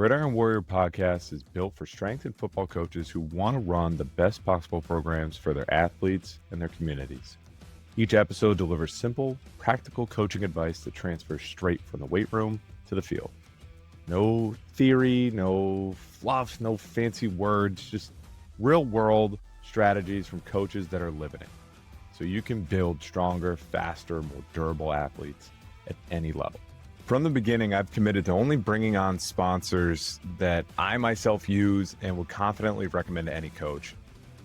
Gridiron Warrior podcast is built for strength and football coaches who want to run the best possible programs for their athletes and their communities. Each episode delivers simple, practical coaching advice that transfers straight from the weight room to the field. No theory, no fluff, no fancy words, just real world strategies from coaches that are living it. So you can build stronger, faster, more durable athletes at any level. From the beginning, I've committed to only bringing on sponsors that I myself use and would confidently recommend to any coach.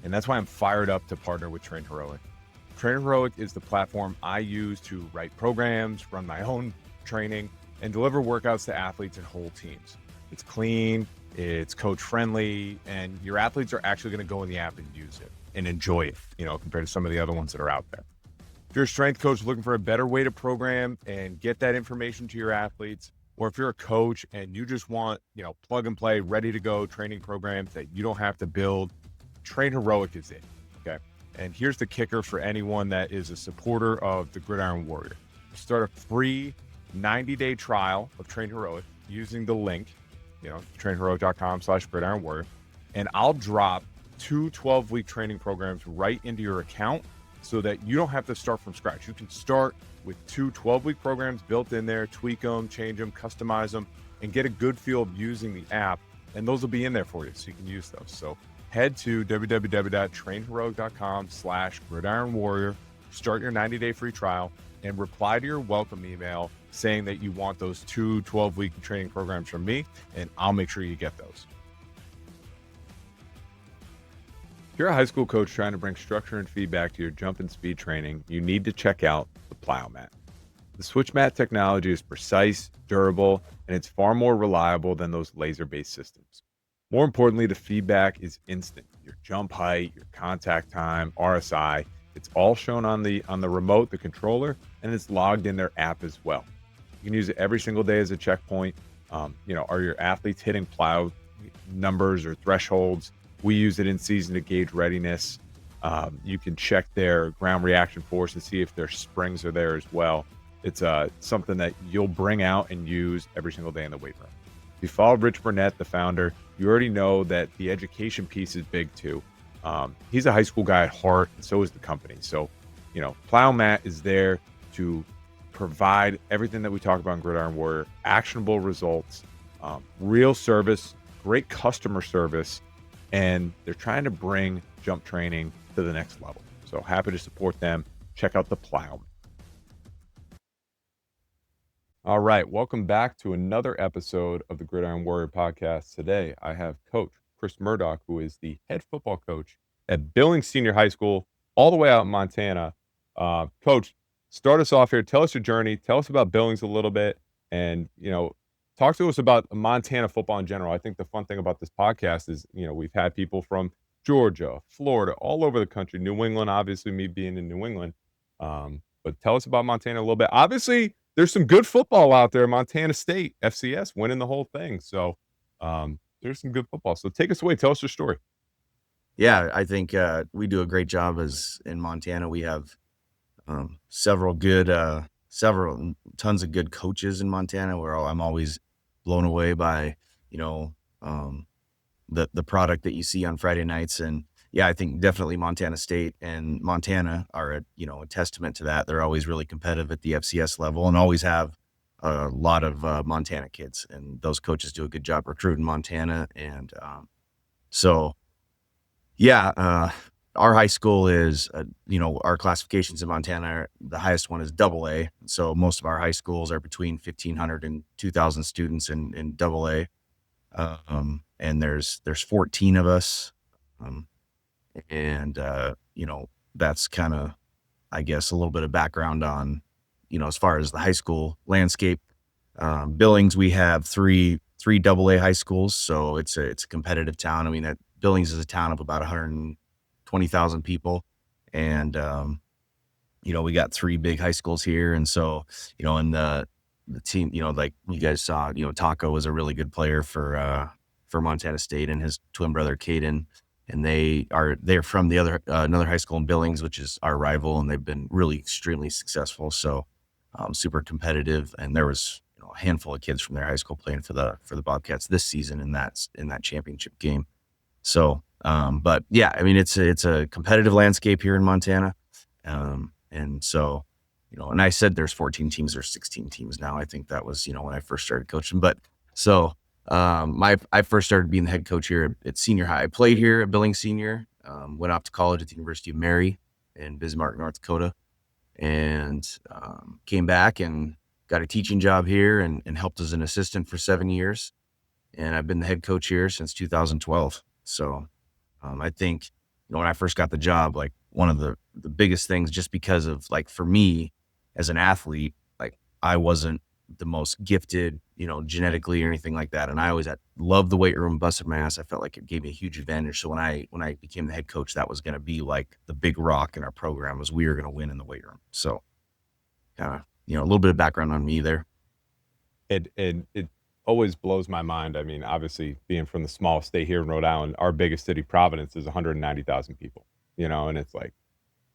And that's why I'm fired up to partner with Train Heroic. Train Heroic is the platform I use to write programs, run my own training, and deliver workouts to athletes and whole teams. It's clean, it's coach friendly, and your athletes are actually going to go in the app and use it and enjoy it, compared to some of the other ones that are out there. If you're a strength coach looking for a better way to program and get that information to your athletes, or if you're a coach and you just want, plug and play, ready to go training programs that you don't have to build, Train Heroic is it, okay? And here's the kicker for anyone that is a supporter of the Gridiron Warrior. Start a free 90-day trial of Train Heroic using the link, trainheroic.com/Gridiron Warrior, and I'll drop 2 12-week training programs right into your account so that you don't have to start from scratch. You can start with 2 12-week programs built in there, tweak them, change them, customize them, and get a good feel of using the app. And those will be in there for you, so you can use those. So head to www.trainheroic.com/Gridiron Warrior, start your 90-day free trial, and reply to your welcome email saying that you want those 2 12-week training programs from me, and I'll make sure you get those. If you're a high school coach trying to bring structure and feedback to your jump and speed training, you need to check out the Plyomat. The switch mat technology is precise, durable, and it's far more reliable than those laser-based systems. More importantly, the feedback is instant. Your jump height, your contact time, RSI, it's all shown on the remote, the controller, and it's logged in their app as well. You can use it every single day as a checkpoint. Are your athletes hitting plyo numbers or thresholds? We use it in season to gauge readiness. You can check their ground reaction force and see if their springs are there as well. It's something that you'll bring out and use every single day in the weight room. If you follow Rich Burnett, the founder, you already know that the education piece is big too. He's a high school guy at heart, and so is the company. So, Plyomat is there to provide everything that we talk about in Gridiron Warrior, actionable results, real service, great customer service, and they're trying to bring jump training to the next level. So happy to support them. Check out the Plyomat. All right, welcome back to another episode of the Gridiron Warrior podcast. Today, I have Coach Chris Murdock, who is the head football coach at Billings Senior High School, all the way out in Montana. Coach, start us off here. Tell us your journey. Tell us about Billings a little bit, and talk to us about Montana football in general. I think the fun thing about this podcast is, we've had people from Georgia, Florida, all over the country, New England, obviously me being in New England. But tell us about Montana a little bit. Obviously, there's some good football out there. Montana State, FCS, winning the whole thing. So there's some good football. So take us away. Tell us your story. Yeah, I think we do a great job in Montana. We have tons of good coaches in Montana where I'm always blown away by, the product that you see on Friday nights. And yeah, I think definitely Montana State and Montana are a testament to that. They're always really competitive at the FCS level and always have a lot of Montana kids, and those coaches do a good job recruiting Montana. And our high school is, our classifications in Montana, the highest one is AA. So most of our high schools are between 1,500 and 2,000 students in AA. And there's 14 of us. That's kind of, I guess, a little bit of background on, as far as the high school landscape. Billings, we have three AA high schools. So it's a competitive town. I mean, Billings is a town of about 120,000 people. And, we got 3 big high schools here. And so, in the team, like you guys saw, Taco was a really good player for Montana State, and his twin brother, Caden. And they're from the other, another high school in Billings, which is our rival. And they've been really extremely successful. So, super competitive. And there was, a handful of kids from their high school playing for the Bobcats this season in that championship game. So, but yeah, I mean, it's a competitive landscape here in Montana. And so, and I said there's 14 teams, there's 16 teams now. I think that was, when I first started coaching. But so, I first started being the head coach here at senior high. I played here at Billings Senior, went off to college at the University of Mary in Bismarck, North Dakota, and came back and got a teaching job here and helped as an assistant for 7 years. And I've been the head coach here since 2012. So I think, when I first got the job, like one of the biggest things, just because of like, for me as an athlete, like I wasn't the most gifted, genetically or anything like that. And I always loved the weight room, busted my ass. I felt like it gave me a huge advantage. So when I became the head coach, that was going to be like the big rock in our program, was we were going to win in the weight room. So kind of, a little bit of background on me there. It always blows my mind. I mean, obviously being from the small state here in Rhode Island, our biggest city, Providence, is 190,000 people, and it's like,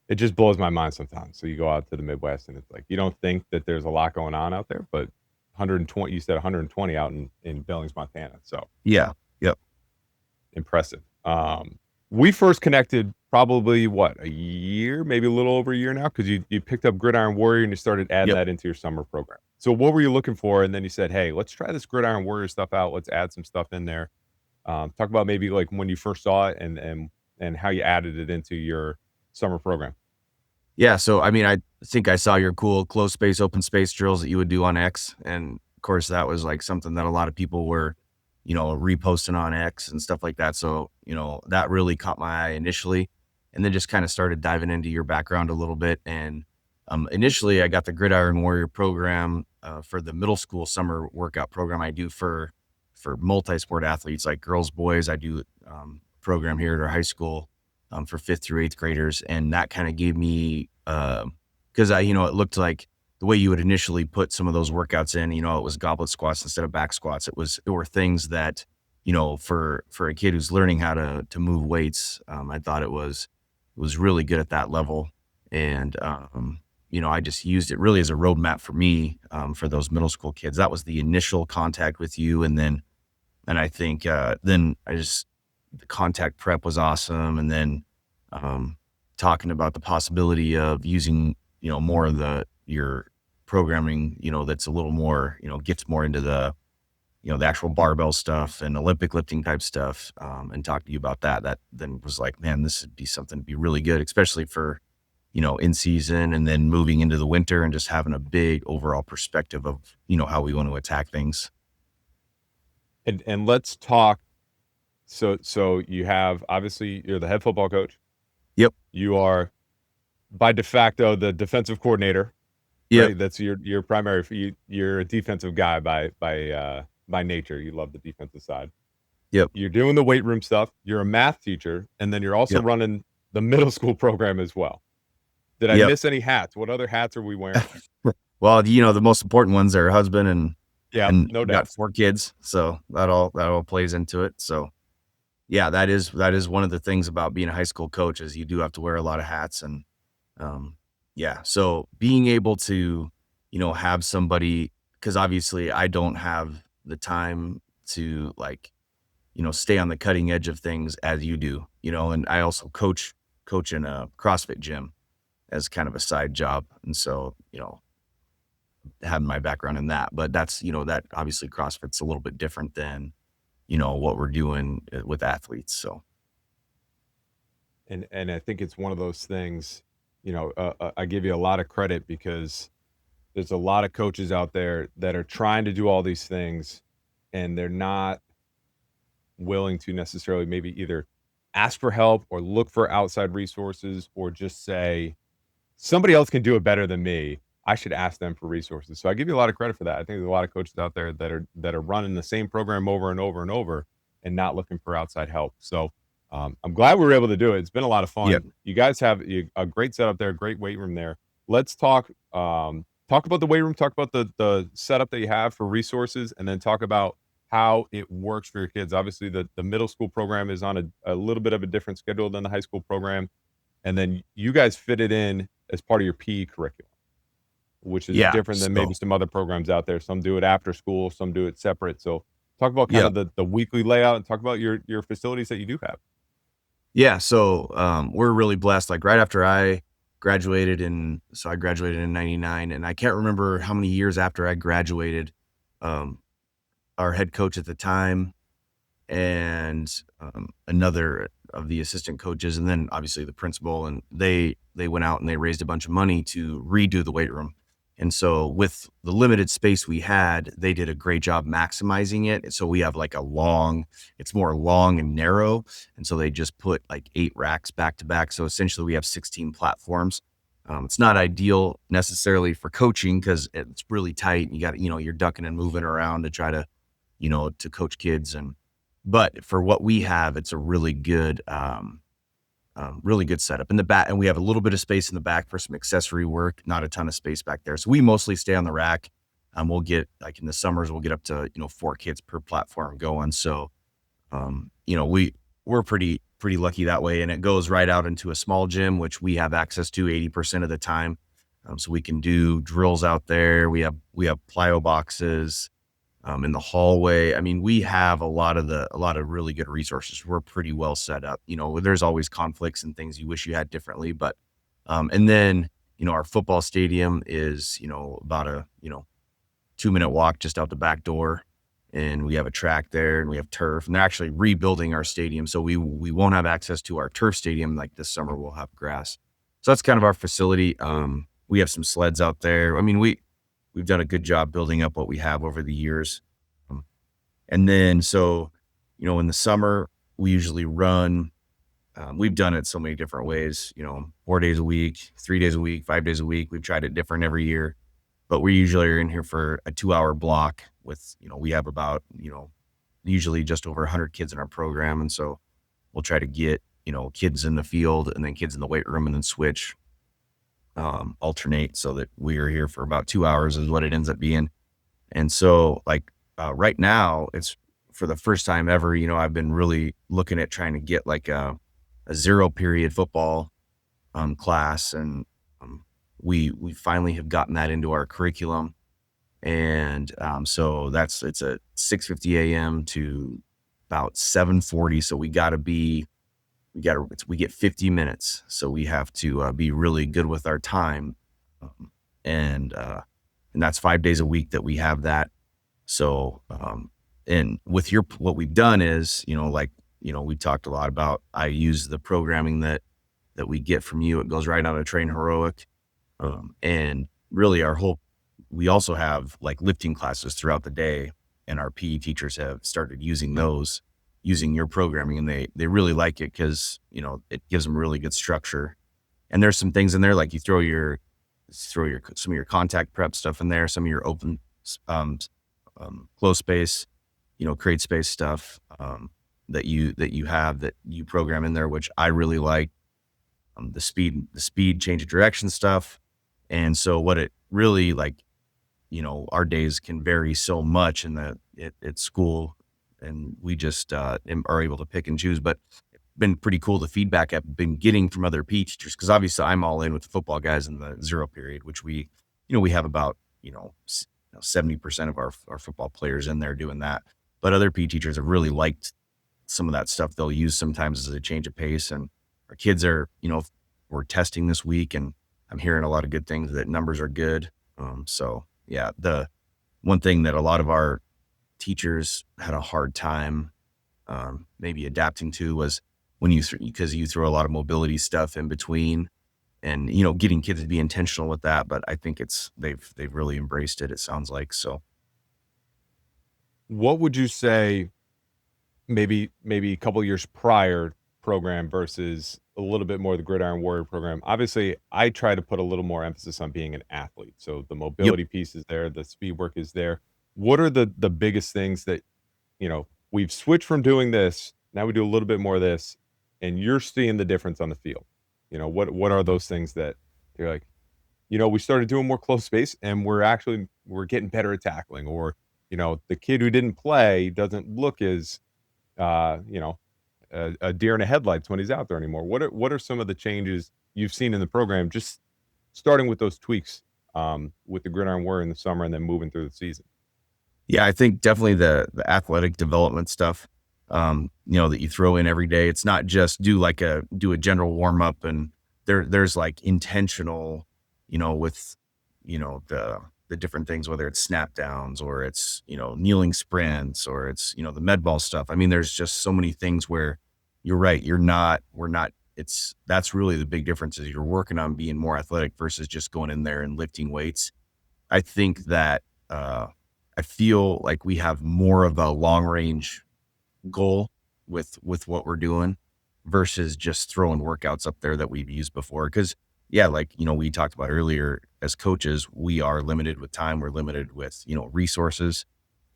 it just blows my mind sometimes. So you go out to the Midwest and it's like, you don't think that there's a lot going on out there, but 120, you said 120 out in Billings, Montana. So yeah. Yep. Impressive. We first connected probably a year, maybe a little over a year now, because you picked up Gridiron Warrior and you started adding that into your summer program. So what were you looking for? And then you said, hey, let's try this Gridiron Warrior stuff out. Let's add some stuff in there. Talk about maybe like when you first saw it and how you added it into your summer program. Yeah. So, I mean, I think I saw your cool closed space, open space drills that you would do on X. And of course, that was like something that a lot of people were, reposting on X and stuff like that. So, that really caught my eye initially, and then just kind of started diving into your background a little bit. And initially I got the Gridiron Warrior program for the middle school summer workout program I do for multi-sport athletes, like girls, boys. I do program here at our high school for 5th through 8th graders. And that kind of gave me, cause it looked like the way you would initially put some of those workouts in, it was goblet squats instead of back squats. It were things that, for a kid who's learning how to move weights, I thought it was really good at that level. And, I just used it really as a roadmap for me, for those middle school kids. That was the initial contact with you. And I think, then the contact prep was awesome. And then, talking about the possibility of using, more of your programming, that's a little more, gets more into the actual barbell stuff and Olympic lifting type stuff. And talk to you about that then was like, man, this would be something to be really good, especially for, in season, and then moving into the winter and just having a big overall perspective of, how we want to attack things. And let's talk. So you have, obviously you're the head football coach. Yep. You are by de facto the defensive coordinator. Yeah. Right? That's your primary, you're a defensive guy by nature. You love the defensive side. Yep. You're doing the weight room stuff. You're a math teacher. And then you're also running the middle school program as well. Did I miss any hats? What other hats are we wearing? Well, the most important ones are husband and no doubt, got 4 kids. So that all plays into it. So yeah, that is one of the things about being a high school coach, is you do have to wear a lot of hats. And, so being able to, have somebody, cause obviously I don't have the time to stay on the cutting edge of things as you do, and I also coach in a CrossFit gym as kind of a side job. And so, having my background in that, but that's, that obviously CrossFit's a little bit different than, what we're doing with athletes. So. And I think it's one of those things, I give you a lot of credit, because there's a lot of coaches out there that are trying to do all these things and they're not willing to necessarily maybe either ask for help or look for outside resources, or just say, somebody else can do it better than me, I should ask them for resources. So I give you a lot of credit for that. I think there's a lot of coaches out there that are running the same program over and over and over and not looking for outside help. So I'm glad we were able to do it. It's been a lot of fun. Yep. You guys have a great setup there, great weight room there. Let's talk about the weight room, talk about the setup that you have for resources, and then talk about how it works for your kids. Obviously, the middle school program is on a little bit of a different schedule than the high school program. And then you guys fit it in as part of your PE curriculum. which is Yeah. different than maybe So some other programs out there. Some do it after school, some do it separate. So talk about kind yeah. of the weekly layout and talk about your facilities that you do have. Yeah. So we're really blessed. Like right after I graduated I graduated in 99, and I can't remember how many years after I graduated, um, our head coach at the time and another of the assistant coaches, and then obviously the principal, and they went out and they raised a bunch of money to redo the weight room. And so with the limited space we had, they did a great job maximizing it. So we have like it's more long and narrow. And so they just put like 8 racks back to back. So essentially we have 16 platforms. It's not ideal necessarily for coaching because it's really tight. You got, you're ducking and moving around to try to, to coach kids. But for what we have, it's a really good setup in the back. And we have a little bit of space in the back for some accessory work, not a ton of space back there. So we mostly stay on the rack. We'll get like in the summers, we'll get up to, 4 kids per platform going. So, we're pretty lucky that way. And it goes right out into a small gym, which we have access to 80% of the time. So we can do drills out there. We have plyo boxes. In the hallway. I mean, we have a lot of really good resources. We're pretty well set up. There's always conflicts and things you wish you had differently, but, and then, our football stadium is, about a, 2-minute walk just out the back door. And we have a track there and we have turf, and they're actually rebuilding our stadium. So we won't have access to our turf stadium. Like this summer we'll have grass. So that's kind of our facility. We have some sleds out there. I mean, we've done a good job building up what we have over the years. And then, so, in the summer, we usually run, we've done it so many different ways, 4 days a week, 3 days a week, 5 days a week. We've tried it different every year, but we usually are in here for a 2-hour block with, we have about, usually just over 100 kids in our program. And so we'll try to get, kids in the field and then kids in the weight room and then switch, alternate so that we are here for about 2 hours is what it ends up being. And so like, right now it's for the first time ever, I've been really looking at trying to get like a 0 period football, class. And, we finally have gotten that into our curriculum. And, so it's a 6:50 a.m. to about 7:40. So we get 50 minutes. So we have to, be really good with our time. Um, and, uh, and that's 5 days a week that we have that. So, and with what we've done is, we talked a lot about, I use the programming that we get from you. It goes right out of Train Heroic. And really we also have like lifting classes throughout the day, and our PE teachers have started using your programming, and they really like it because, it gives them really good structure. And there's some things in there, like you throw some of your contact prep stuff in there, some of your open, close space, create space stuff, that you program in there, which I really like. The speed change of direction stuff. And so what it really like, our days can vary so much at school, and we just, are able to pick and choose. But it's been pretty cool, the feedback I've been getting from other PE teachers, because obviously I'm all in with the football guys in the 0 period, which we have about, 70% of our football players in there doing that. But other PE teachers have really liked some of that stuff. They'll use sometimes as a change of pace. And our kids are, we're testing this week, and I'm hearing a lot of good things, that numbers are good. So yeah, the one thing that a lot of our teachers had a hard time, maybe adapting to was when because you throw a lot of mobility stuff in between, and, getting kids to be intentional with that. But I think they've really embraced it. It sounds like. So What would you say maybe a couple years prior program versus a little bit more the Gridiron Warrior program? Obviously, I try to put a little more emphasis on being an athlete. So the yep. mobility piece is there, the speed work is there. What are the biggest things that, we've switched from doing this, now we do a little bit more of this, and you're seeing the difference on the field? What are those things that you're like, we started doing more close space and we're getting better at tackling, or, the kid who didn't play doesn't look as, uh, you know, a deer in the headlights when he's out there anymore. What are some of the changes you've seen in the program, just starting with those tweaks with the Gridiron Warrior in the summer and then moving through the season? Yeah, I think definitely the athletic development stuff, that you throw in every day. It's not just do a general warm up, and there's like intentional, with the different things, whether it's snap downs or it's kneeling sprints or it's the med ball stuff. I mean, there's just so many things where you're right. We're not. That's really the big difference is you're working on being more athletic versus just going in there and lifting weights. I think that I feel like we have more of a long range goal with what we're doing versus just throwing workouts up there that we've used before. Cause yeah, like, we talked about earlier, as coaches, we are limited with time. We're limited with, resources.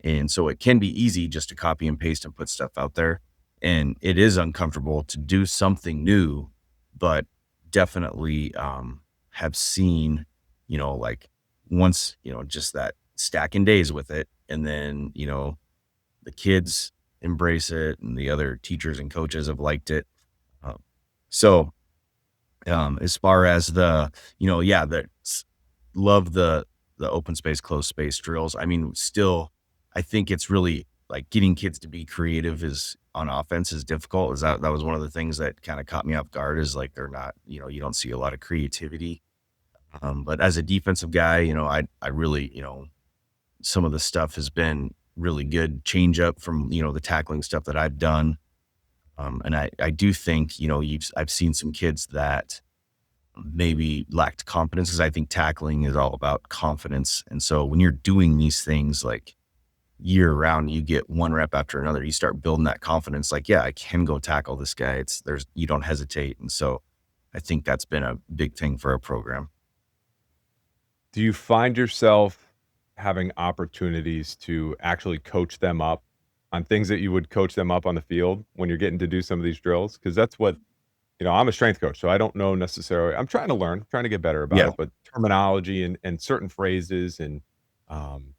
And so it can be easy just to copy and paste and put stuff out there. And it is uncomfortable to do something new, but definitely have seen, like once, just that stacking days with it. And then, the kids embrace it and the other teachers and coaches have liked it. Um, so as far as love the open space, closed space drills. I mean, still, I think it's really like getting kids to be creative is on offense is difficult. That was one of the things that kind of caught me off guard is like, they're not, you don't see a lot of creativity. But as a defensive guy, I really, some of the stuff has been really good change up from, the tackling stuff that I've done. And I do think, I've seen some kids that maybe lacked confidence because I think tackling is all about confidence. And so when you're doing these things like year round, you get one rep after another, you start building that confidence. Like, yeah, I can go tackle this guy. You don't hesitate. And so I think that's been a big thing for our program. Do you find yourself having opportunities to actually coach them up on things that you would coach them up on the field when you're getting to do some of these drills? Because that's what, I'm a strength coach, so I don't know necessarily. I'm trying to learn, trying to get better about Yeah. it, but terminology and certain phrases and, um,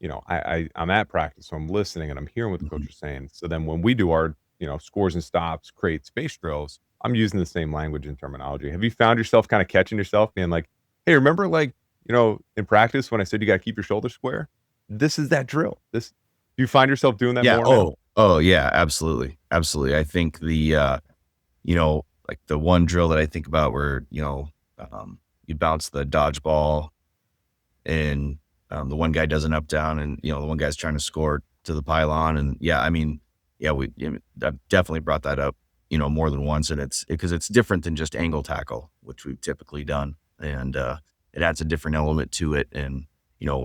I'm at practice, so I'm listening and I'm hearing what the coach Mhm. is saying. So then when we do our, scores and stops, create space drills, I'm using the same language and terminology. Have you found yourself kind of catching yourself being like, hey, remember like, in practice when I said you got to keep your shoulders square? This is that drill. Do you find yourself doing that Yeah. more now? Oh yeah, absolutely. Absolutely. I think like the one drill that I think about where, you bounce the dodgeball and the one guy does an up down and, the one guy's trying to score to the pylon. And yeah, I mean, yeah, I've definitely brought that up, more than once. And because it's different than just angle tackle, which we've typically done. And it adds a different element to it. And,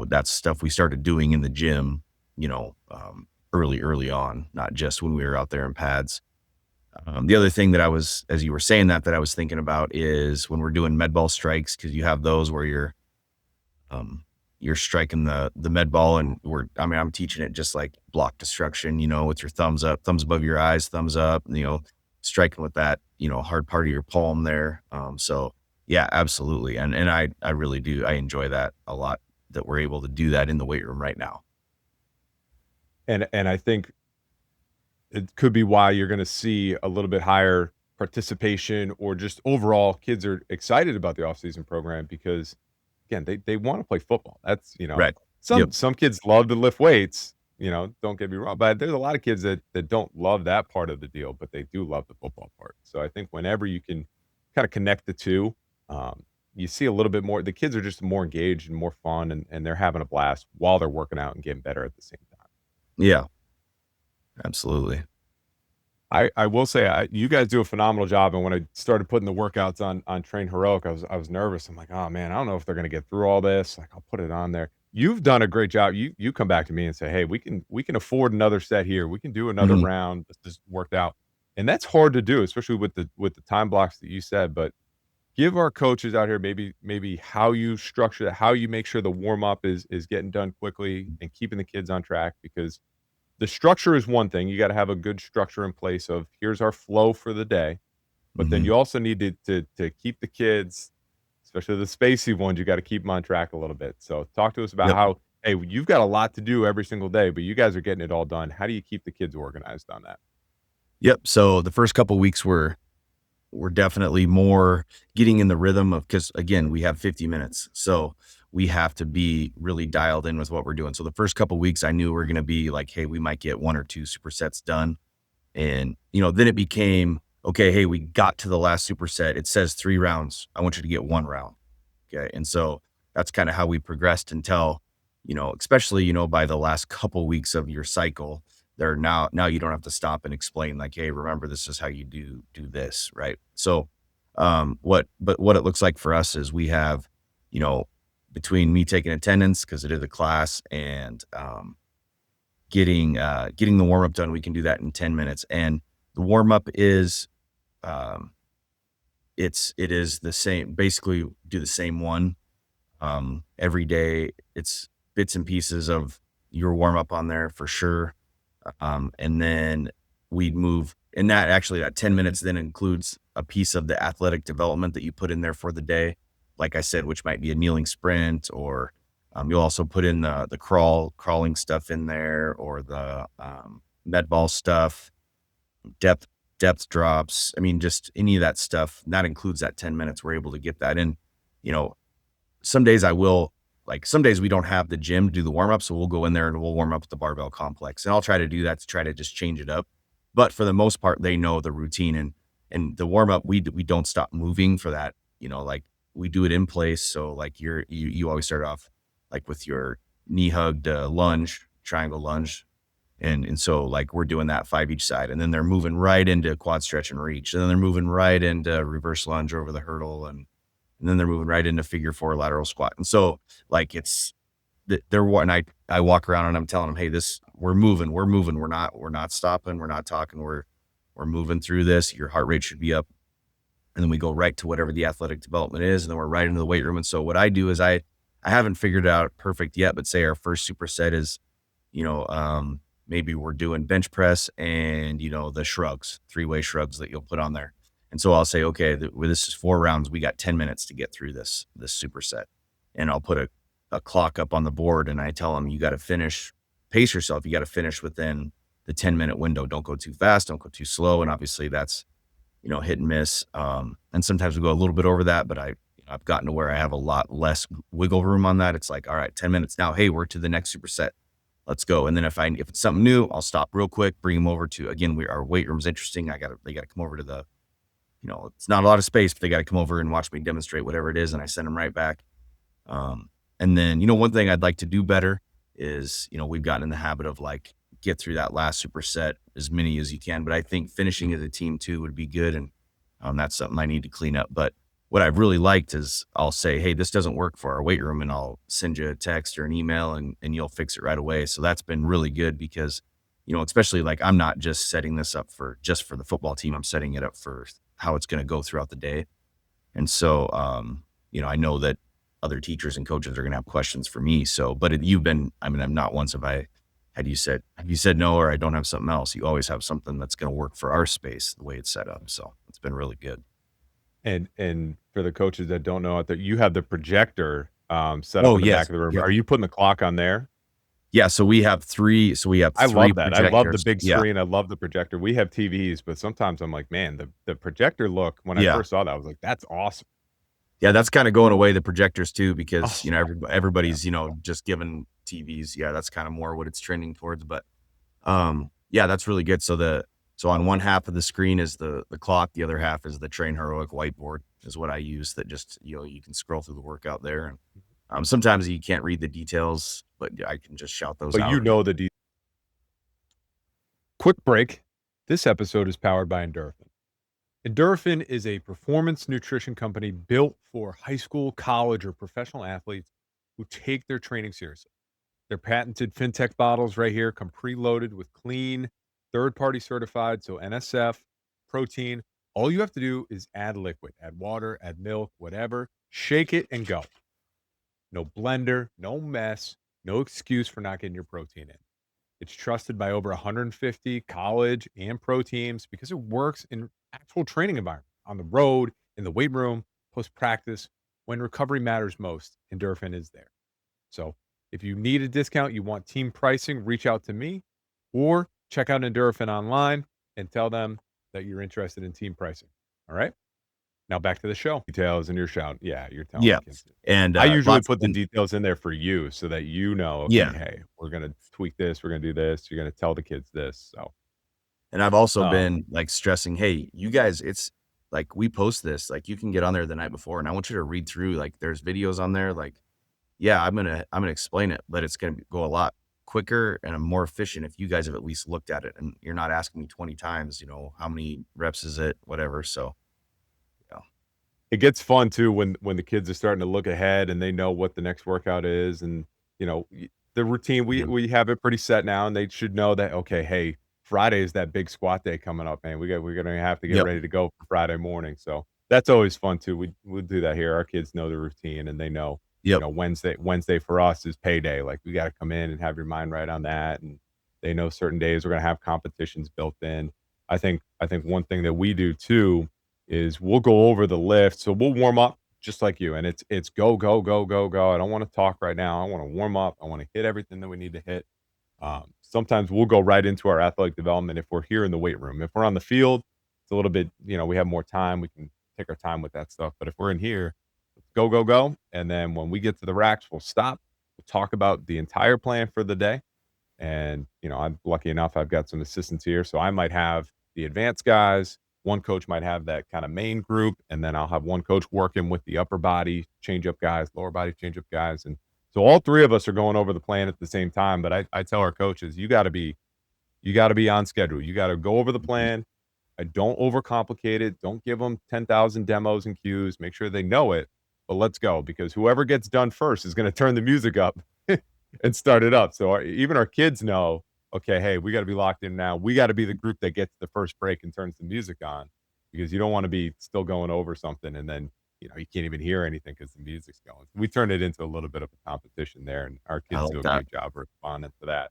that's stuff we started doing in the gym, early on, not just when we were out there in pads. The other thing that as you were saying that I was thinking about is when we're doing med ball strikes, because you have those where you're striking the med ball and I'm teaching it just like block destruction, with your thumbs up, thumbs above your eyes, thumbs up, striking with that, hard part of your palm there. So yeah, absolutely. And I really do. I enjoy that a lot that we're able to do that in the weight room right now. And I think it could be why you're gonna see a little bit higher participation or just overall kids are excited about the off-season program because, again, they wanna play football. That's, Right. Yep. some kids love to lift weights, don't get me wrong, but there's a lot of kids that don't love that part of the deal, but they do love the football part. So I think whenever you can kinda connect the 2, you see a little bit more the kids are just more engaged and more fun, and they're having a blast while they're working out and getting better at the same time. Yeah, absolutely. I will say you guys do a phenomenal job, and when I started putting the workouts on Train Heroic, I was nervous. I'm like, "Oh, man, I don't know if they're gonna get through all this." Like, I'll put it on there. You've done a great job. You come back to me and say, "Hey, we can afford another set here. We can do another Mhm. round. This worked out." And that's hard to do, especially with the time blocks that you said, but give our coaches out here maybe how you structure that, how you make sure the warm up is getting done quickly and keeping the kids on track because the structure is one thing. You gotta have a good structure in place of, "Here's our flow for the day," but then Mhm. you also need to keep the kids, especially the spacey ones, you gotta keep them on track a little bit. So talk to us about Yep. how, hey, you've got a lot to do every single day, but you guys are getting it all done. How do you keep the kids organized on that? Yep. So the first couple weeks we're definitely more getting in the rhythm of, because again, we have 50 minutes. So we have to be really dialed in with what we're doing. So the first couple weeks I knew we are going to be like, hey, we might get 1 or 2 supersets done. And, then it became, okay, hey, we got to the last superset. It says 3 rounds. I want you to get 1 round. Okay. And so that's kind of how we progressed until, especially, by the last couple weeks of your cycle, there now you don't have to stop and explain like, hey, remember, this is how you do this. Right. So, what it looks like for us is we have, between me taking attendance, cause it is a class, and, getting the warm up done, we can do that in 10 minutes. And the warm up is, um, it is the same, basically do the same one, every day. It's bits and pieces of your warm up on there for sure. And then we'd move, and that 10 minutes then includes a piece of the athletic development that you put in there for the day. Like I said, which might be a kneeling sprint, or you'll also put in the crawling stuff in there, or the med ball stuff, depth drops. I mean, just any of that stuff that includes that 10 minutes. We're able to get that in. You know, some days some days we don't have the gym to do the warm up. So we'll go in there and we'll warm up with the barbell complex. And I'll try to do that to try to just change it up. But for the most part, they know the routine, and the warm up, we don't stop moving for that. Like we do it in place. So like you always start off like with your knee hugged lunge, triangle lunge. And so like we're doing that 5 each side, and then they're moving right into quad stretch and reach. And then they're moving right into reverse lunge over the hurdle. And then they're moving right into figure 4 lateral squat. And so like I walk around and I'm telling them, hey, we're moving. We're not stopping. We're not talking. We're moving through this. Your heart rate should be up. And then we go right to whatever the athletic development is. And then we're right into the weight room. And so what I do is I haven't figured it out perfect yet, but say our first superset is, maybe we're doing bench press and, the shrugs, 3-way shrugs that you'll put on there. And so I'll say, okay, this is 4 rounds. We got 10 minutes to get through this superset. And I'll put a clock up on the board, and I tell them, you got to pace yourself. You got to finish within the 10-minute window. Don't go too fast. Don't go too slow. And obviously that's, hit and miss. And sometimes we go a little bit over that, but I've gotten to where I have a lot less wiggle room on that. It's like, all right, 10 minutes now. Hey, we're to the next superset. Let's go. And then if it's something new, I'll stop real quick, bring them over to, again, our weight room's interesting. They got to come over to the, it's not a lot of space, but they got to come over and watch me demonstrate whatever it is. And I send them right back. And then, one thing I'd like to do better is, we've gotten in the habit of like, get through that last superset as many as you can. But I think finishing as a team too would be good. And that's something I need to clean up. But what I've really liked is I'll say, hey, this doesn't work for our weight room, and I'll send you a text or an email, and you'll fix it right away. So that's been really good because, especially like I'm not just setting this up for the football team. I'm setting it up for how it's going to go throughout the day. And so, I know that other teachers and coaches are going to have questions for me. So, but I'm not once have I had you said no, or I don't have something else. You always have something that's going to work for our space, the way it's set up. So it's been really good. And for the coaches that don't know out there, you have the projector set up Oh, in the yes. back of the room. Yep. Are you putting the clock on there? Yeah. So we have three. I love that. I love the big Yeah. screen. I love the projector. We have TVs, but sometimes I'm like, man, the projector look, when I Yeah. first saw that, I was like, that's awesome. Yeah, that's kind of going away, the projectors too, because Oh, everybody's just given TVs. Yeah, that's kind of more what it's trending towards. But yeah, that's really good. So on one half of the screen is the clock, the other half is the Train Heroic whiteboard, is what I use. That just you can scroll through the workout there, and sometimes you can't read the details, but I can just shout those but out. the quick break. This episode is powered by Endorphin. Endorphin is a performance nutrition company built for high school, college, or professional athletes who take their training seriously. Their patented fintech bottles right here come preloaded with clean, third-party certified, so NSF, protein. All you have to do is add liquid, add water, add milk, whatever, shake it and go. No blender, no mess, no excuse for not getting your protein in. It's trusted by over 150 college and pro teams because it works in actual training environment, on the road, in the weight room, post practice, when recovery matters most. Endorphin is there. So if you need a discount, you want team pricing, reach out to me or check out Endorphin online and tell them that you're interested in team pricing. All right. Now back to the show. Details in your shout. Yeah, you're telling the Yeah. kids. And, I usually lots put the and details in there for you so that you know, okay, yeah. hey, we're gonna tweak this, we're gonna do this, you're gonna tell the kids this. So, And I've also um, been, like, stressing, "Hey, you guys, it's like, we post this, like, you can get on there the night before, and I want you to read through, like, there's videos on there, like, yeah, I'm gonna explain it, but it's gonna go a lot quicker and more efficient if you guys have at least looked at it, and you're not asking me 20 times, how many reps is it, whatever." So, yeah. it gets fun too when the kids are starting to look ahead and they know what the next workout is, and the routine we Mhm. we have it pretty set now, and they should know that, okay, hey, Friday is that big squat day coming up, man. We're gonna have to get Yep. ready to go for Friday morning. So that's always fun too. We do that here. Our kids know the routine and they know, Yep. Wednesday for us is payday. Like we got to come in and have your mind right on that, and they know certain days we're gonna have competitions built in. I think one thing that we do too is we'll go over the lift. So we'll warm up just like you, and it's go, go, go, go, go. I don't wanna talk right now. I wanna warm up. I wanna hit everything that we need to hit. Sometimes we'll go right into our athletic development if we're here in the weight room. If we're on the field, it's a little bit, we have more time. We can take our time with that stuff. But if we're in here, go, go, go. And then when we get to the racks, we'll stop. We'll talk about the entire plan for the day. And, I'm lucky enough, I've got some assistants here. So I might have the advanced guys. One coach might have that kind of main group. And then I'll have one coach working with the upper body change up guys, lower body change up guys. And so all three of us are going over the plan at the same time. But I tell our coaches, you got to be on schedule. You got to go over the Mhm. plan. I don't overcomplicate it. Don't give them 10,000 demos and cues. Make sure they know it, but let's go because whoever gets done first is going to turn the music up and start it up. So even our kids know, okay, hey, we got to be locked in now. We got to be the group that gets the first break and turns the music on because you don't want to be still going over something and then, you can't even hear anything because the music's going. We turn it into a little bit of a competition there, and our I kids do like a that. great job responding to that.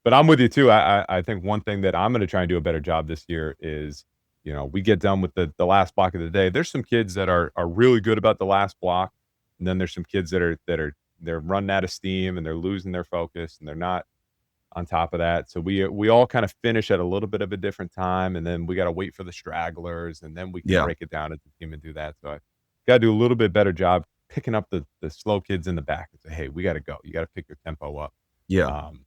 But I'm with you too. I think one thing that I'm gonna try and do a better job this year is, we get done with the last block of the day. There's some kids that are really good about the last block, and then there's some kids they're running out of steam and they're losing their focus and they're not on top of that. So we all kind of finish at a little bit of a different time, and then we got to wait for the stragglers, and then we can Yeah. break it down as a team and do that. So I got to do a little bit better job picking up the slow kids in the back and say, hey, we got to go. You got to pick your tempo up. Yeah. Um,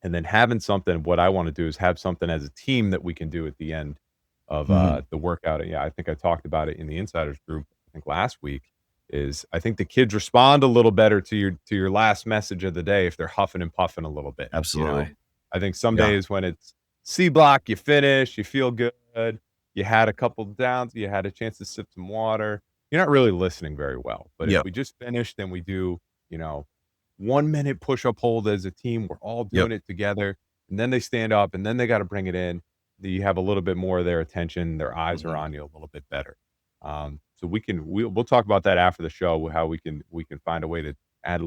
and then having something what I wanna do is have something as a team that we can do at the end of, Mhm. the workout. Yeah, I think I talked about it in the insiders group, I think last week, is I think the kids respond a little better to your last message of the day if they're huffing and puffing a little bit, you know? Absolutely. I think some Yeah. days when it's C block, you finish, you feel good, you had a couple downs, you had a chance to sip some water, you're not really listening very well. But if Yep. we just finish, then we do, you know 1 minute push up hold as a team. We're all Yep. doing it together. And then they stand up and then they got to bring it in. You have a little bit more of their attention. Their eyes are Mhm. on you a little bit better. So we'll talk about that after the show, how we can find a way to add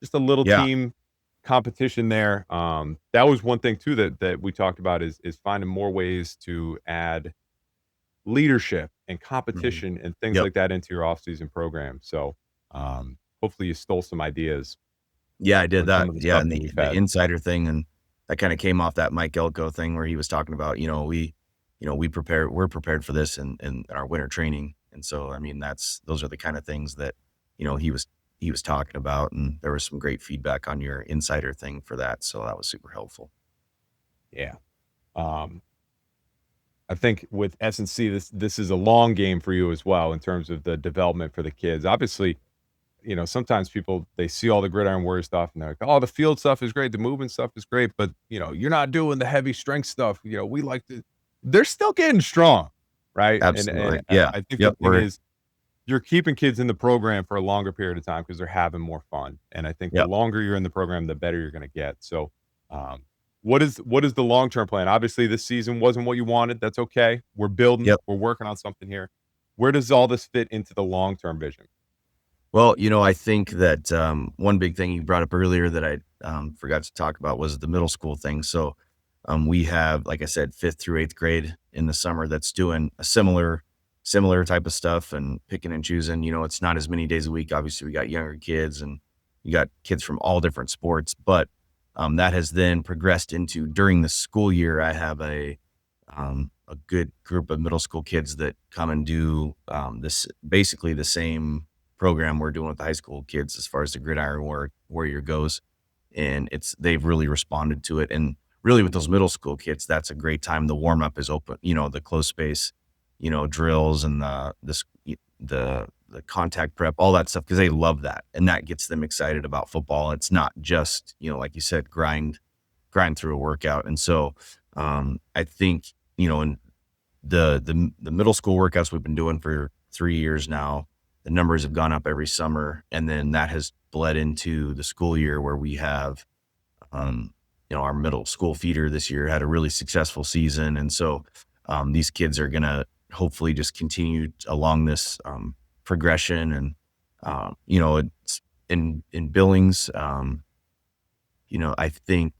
just a little Yeah. team competition there. That was one thing too that we talked about is finding more ways to add leadership and Mhm. competition and things Yep. like that into your off-season program. So hopefully you stole some ideas Yeah, I did from that. some of the Yeah, stuff and that the we've the had. insider thing, and that kinda came off that Mike Elko thing where he was talking about, we're prepared for this in our winter training, and so, I mean, those are the kinda things that, he was talking about, and there was some great feedback on your insider thing for that, so that was super helpful. Yeah. Um, I think with S&C, this is a long game for you as well in terms of the development for the kids. Obviously, sometimes people they see all the Gridiron Warrior stuff and they're like, "Oh, the field stuff is great, the movement stuff is great, but you're not doing the heavy strength stuff. We like to." They're still getting strong, right? And Absolutely. Yeah. I think the Yep, thing is you're keeping kids in the program for a longer period of time because they're having more fun. And I think the yep, longer you're in the program, the better you're going to get. So, um, what is the long term plan? Obviously, this season wasn't what you wanted. That's okay. We're building. yep. We're working on something here. Where does all this fit into the long term vision? Well, I think that, one big thing you brought up earlier that I, forgot to talk about was the middle school thing. So, we have, like I said, 5th through 8th grade in the summer that's doing a similar type of stuff and picking and choosing. It's not as many days a week. Obviously, we got younger kids and you got kids from all different sports, but, that has then progressed into during the school year, I have a good group of middle school kids that come and do this basically the same program we're doing with the high school kids as far as the Warrior goes, and they've really responded to it. And really, with those middle school kids, that's a great time. The warm up is open, the close space, drills and the contact prep, all that stuff, because they love that, and that gets them excited about football. It's not just like you said, grind through a workout. And so I think in the middle school workouts we've been doing for 3 years now, the numbers have gone up every summer, and then that has bled into the school year where we have our middle school feeder this year had a really successful season. And so these kids are gonna hopefully just continue along this progression. And it's in Billings, I think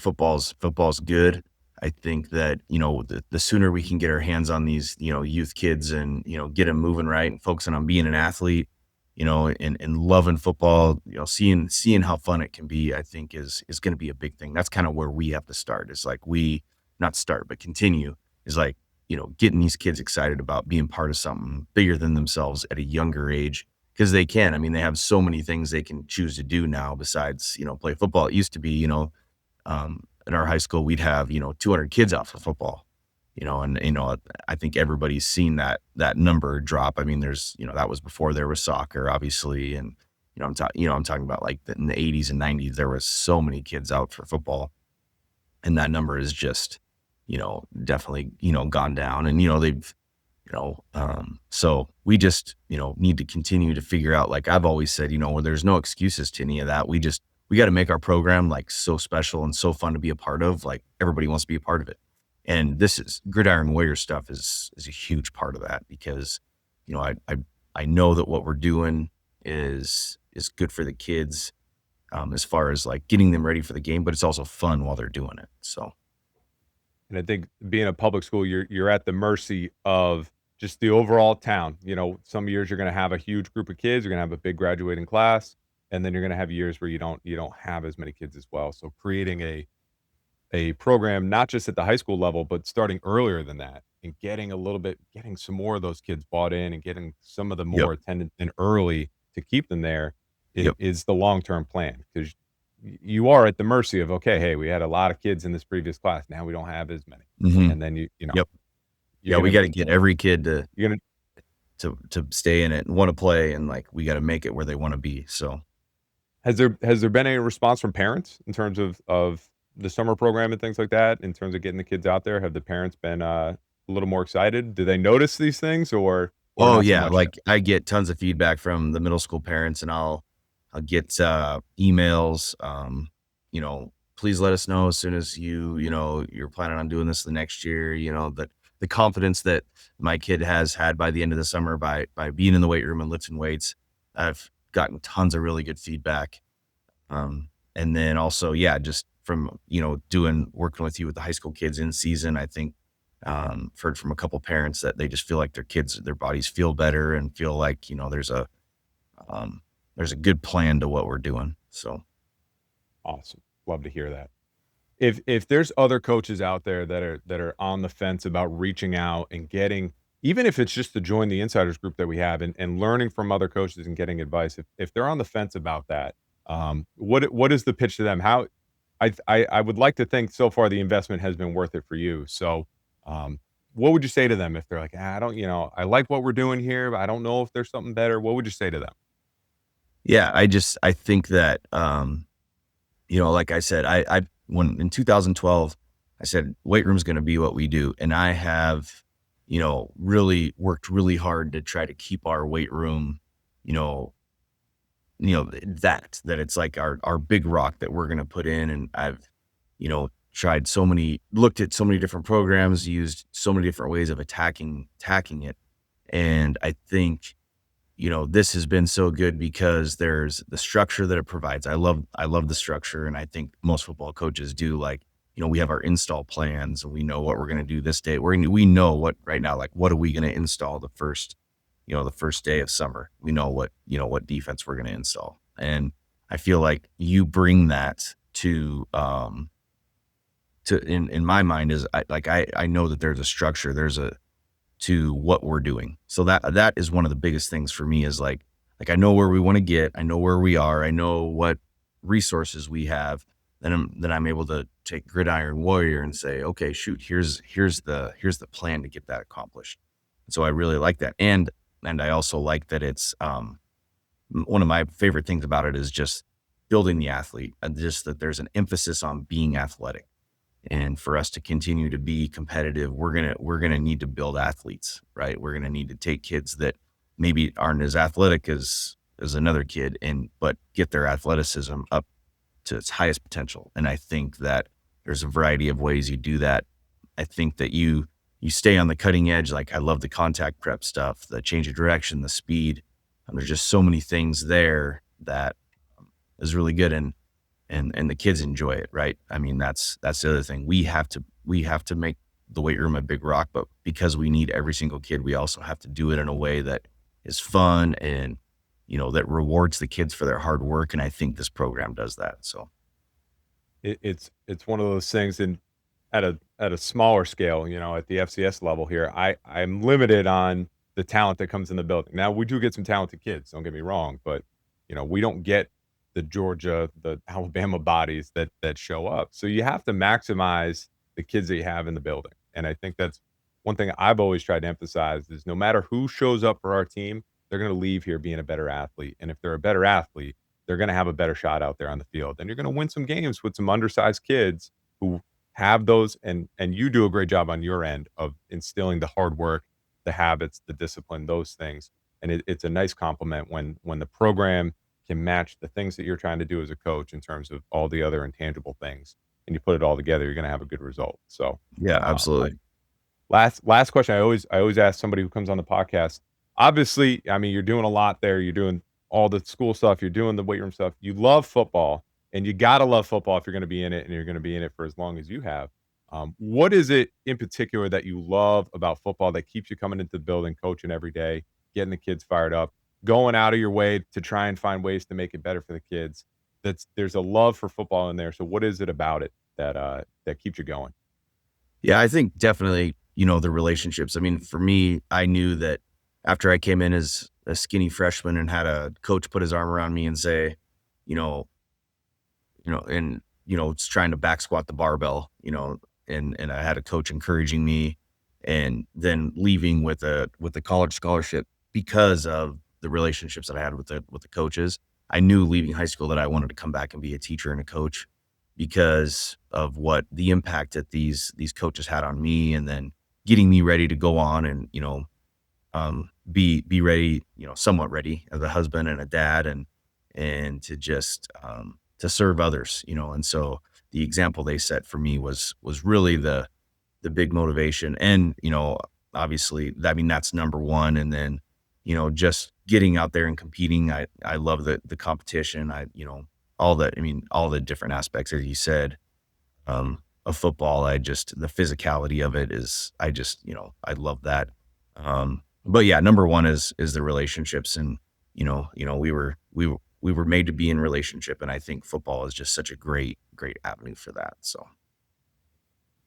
football's good. I think that, the sooner we can get our hands on these, youth kids and, get them moving right and focusing on being an athlete, and loving football, seeing how fun it can be, I think is going to be a big thing. That's kind of where we have to start, is like not start, but continue, is like, getting these kids excited about being part of something bigger than themselves at a younger age. Because they can. I mean, they have so many things they can choose to do now besides, play football. It used to be, in our high school, we'd have, 200 kids out for football, and, I think everybody's seen that number drop. I mean, there's, that was before there was soccer, obviously. And, I'm talking about like in the 80s and 90s, there was so many kids out for football, and that number is just, definitely, gone down. And, they've, so we just, need to continue to figure out, like I've always said, where there's no excuses to any of that. We got to make our program like so special and so fun to be a part of. Like everybody wants to be a part of it. And this is Gridiron Warrior stuff is a huge part of that, because, I know that what we're doing is good for the kids, as far as like getting them ready for the game, but it's also fun while they're doing it. So. And I think being a public school, you're at the mercy of just the overall town. Some years you're going to have a huge group of kids, you're going to have a big graduating class, and then you're going to have years where you don't have as many kids as well. So creating a program not just at the high school level, but starting earlier than that, and getting some more of those kids bought in, and getting some of the Yep. more attendance in early to keep them there Yep. is the long-term plan. Because you are at the mercy of, okay, hey, we had a lot of kids in this previous class, now we don't have as many. Mhm. And then Yep. Yeah, you're we gonna got to get every kid you're gonna to stay in it and want to play, and like we got to make it where they want to be. So. Has there been any response from parents in terms of the summer program and things like that, in terms of getting the kids out there? Have the parents been a little more excited? Do they notice these things, or Oh not so yeah, much yet? like I get tons of feedback from the middle school parents, and I'll get emails. Please let us know as soon as you're planning on doing this the next year. That the confidence that my kid has had by the end of the summer by being in the weight room and lifting weights. I've gotten tons of really good feedback. And then also, yeah, just from working with you with the high school kids in season, I think heard from a couple parents that they just feel like their bodies feel better and feel like, there's a good plan to what we're doing. So. Awesome. Love to hear that. If there's other coaches out there that are on the fence about reaching out and getting, even if it's just to join the insiders group that we have, and learning from other coaches and getting advice, if they're on the fence about that, what is the pitch to them? How I would like to think so far the investment has been worth it for you. So, what would you say to them if they're like, I don't, I like what we're doing here, but I don't know if there's something better. What would you say to them? Yeah, I think that, like I said, when in 2012, I said, weight room's going to be what we do. And I have, really worked really hard to try to keep our weight room, that it's like our big rock that we're going to put in. And I've, looked at so many different programs, used so many different ways of attacking it. And I think, this has been so good because there's the structure that it provides. I love the structure. And I think most football coaches do. Like, we have our install plans, and we know what we're going to do this day. We know what right now, like, what are we going to install the first day of summer? We know what defense we're going to install. And I feel like you bring that to in my mind is I know that there's a structure, to what we're doing. So that is one of the biggest things for me is like I know where we want to get, I know where we are, I know what resources we have. Then I'm able to take Gridiron Warrior and say, okay, shoot, here's the plan to get that accomplished. So I really like that. And I also like that it's one of my favorite things about it is just building the athlete and just that there's an emphasis on being athletic. And for us to continue to be competitive, we're gonna need to build athletes, right? We're gonna need to take kids that maybe aren't as athletic as another kid, but get their athleticism up to its highest potential. And I think that there's a variety of ways you do that. I think that you stay on the cutting edge. Like I love the contact prep stuff, the change of direction, the speed. There's just so many things there that is really good. And the kids enjoy it, right? I mean, that's the other thing. We have to make the weight room a big rock, but because we need every single kid, we also have to do it in a way that is fun and, that rewards the kids for their hard work. And I think this program does that. So It's one of those things, and at a smaller scale, at the FCS level here, I'm limited on the talent that comes in the building. Now we do get some talented kids, don't get me wrong, but we don't get the Georgia, the Alabama bodies that show up. So you have to maximize the kids that you have in the building. And I think that's one thing I've always tried to emphasize is no matter who shows up for our team, they're going to leave here being a better athlete. And if they're a better athlete, they're going to have a better shot out there on the field. And you're going to win some games with some undersized kids who have those, and you do a great job on your end of instilling the hard work, the habits, the discipline, those things. And it's a nice compliment when the program can match the things that you're trying to do as a coach in terms of all the other intangible things, and you put it all together, you're going to have a good result. So, yeah, I, absolutely. last question. I always ask somebody who comes on the podcast. Obviously, I mean, you're doing a lot there. You're doing all the school stuff. You're doing the weight room stuff. You love football, and you gotta love football if you're going to be in it, and you're going to be in it for as long as you have. What is it in particular that you love about football that keeps you coming into the building, coaching every day, getting the kids fired up, going out of your way to try and find ways to make it better for the kids? There's a love for football in there. So what is it about it that keeps you going? Yeah, I think definitely, the relationships. I mean, for me, I knew that after I came in as a skinny freshman and had a coach put his arm around me and say, you know, it's trying to back squat the barbell, and I had a coach encouraging me and then leaving with a college scholarship because of the relationships that I had with the coaches. I knew leaving high school that I wanted to come back and be a teacher and a coach because of what the impact that these coaches had on me, and then getting me ready to go on and, be ready, somewhat ready as a husband and a dad, and to just, to serve others, and so the example they set for me was really the big motivation. And, obviously, I mean, that's number one. And then, just getting out there and competing. I love the competition. All the different aspects, as you said, of football. The physicality of it is, I love that. But yeah, number one is the relationships. And, we were made to be in relationship. And I think football is just such a great avenue for that. So.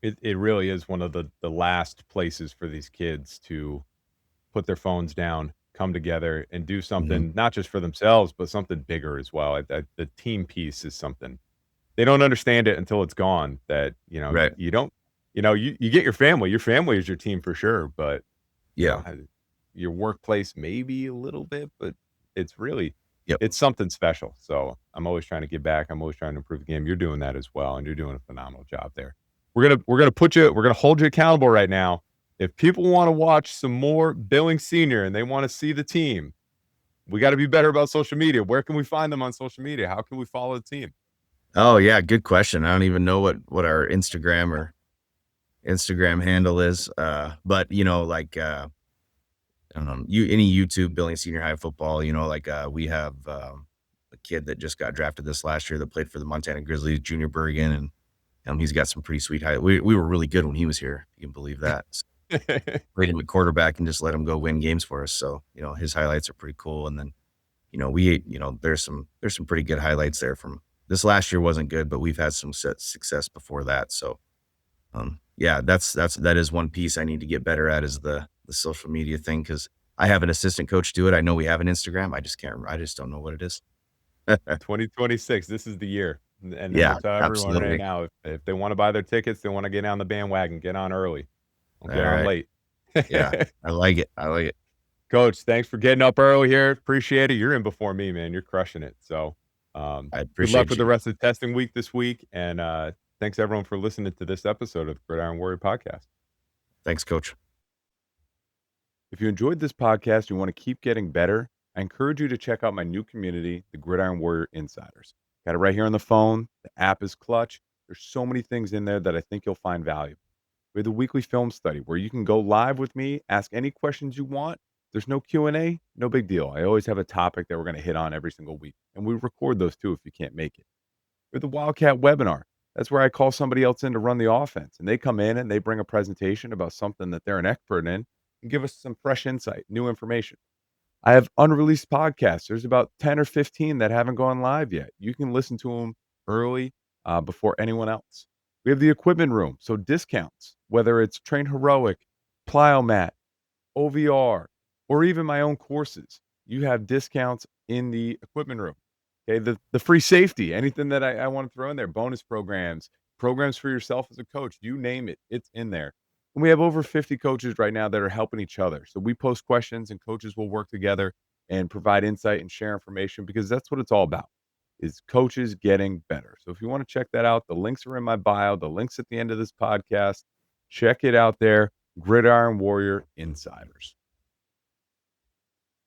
It really is one of the last places for these kids to put their phones down, come together, and do Mhm. something not just for themselves, but something bigger as well. The team piece is something they don't understand it until it's gone. That Right. you don't, you get your family. Your family is your team for sure, but you know Yeah. ha- your workplace maybe a little bit, but it's really Yep. it's something special. So I'm always trying to give back. I'm always trying to improve the game. You're doing that as well, and you're doing a phenomenal job there. We're gonna hold you accountable right now. If people want to watch some more Billings Senior and they want to see the team, we got to be better about social media. Where can we find them on social media? How can we follow the team? Oh yeah. Good question. I don't even know what our Instagram handle is. But I don't know, any YouTube Billings Senior High football, we have a kid that just got drafted this last year that played for the Montana Grizzlies, Junior Bergen, and he's got some pretty sweet high. We were really good when he was here. You can believe that. So, played him at quarterback and just let him go win games for us. So, his highlights are pretty cool. And then, there's some pretty good highlights there from this last year wasn't good, but we've had some success before that. So, Yeah, that is one piece I need to get better at, is the social media thing, because I have an assistant coach do it. I know we have an Instagram. I just can't. I just don't know what it is. 2026, this is the year. And I'm Yeah, gonna tell everyone right absolutely. now, if they want to buy their tickets, they want to get on the bandwagon, get on early. Don't All get on right. late. Yeah, I like it. I like it. Coach, thanks for getting up early here. Appreciate it. You're in before me, man. You're crushing it. So, I good luck appreciate with the you. rest of the testing week this week. And thanks everyone for listening to this episode of the Gridiron Warrior Podcast. Thanks, Coach. If you enjoyed this podcast, you want to keep getting better, I encourage you to check out my new community, the Gridiron Warrior Insiders. Got it right here on the phone. The app is clutch. There's so many things in there that I think you'll find valuable. We have the weekly film study where you can go live with me, ask any questions you want. There's no Q&A, no big deal. I always have a topic that we're going to hit on every single week, and we record those too if you can't make it. We have the Wildcat webinar. That's where I call somebody else in to run the offense, and they come in and they bring a presentation about something that they're an expert in and give us some fresh insight, new information. I have unreleased podcasts. There's about 10 or 15 that haven't gone live yet. You can listen to them early before anyone else. We have the equipment room, so discounts, whether it's Train Heroic, Plyomat, OVR, or even my own courses. You have discounts in the equipment room. Okay, the free safety, anything that I want to throw in there, bonus programs, programs for yourself as a coach, you name it, it's in there. And we have over 50 coaches right now that are helping each other. So we post questions and coaches will work together and provide insight and share information, because that's what it's all about, is coaches getting better. So if you want to check that out, the links are in my bio, the links at the end of this podcast. Check it out there, Gridiron Warrior Insiders.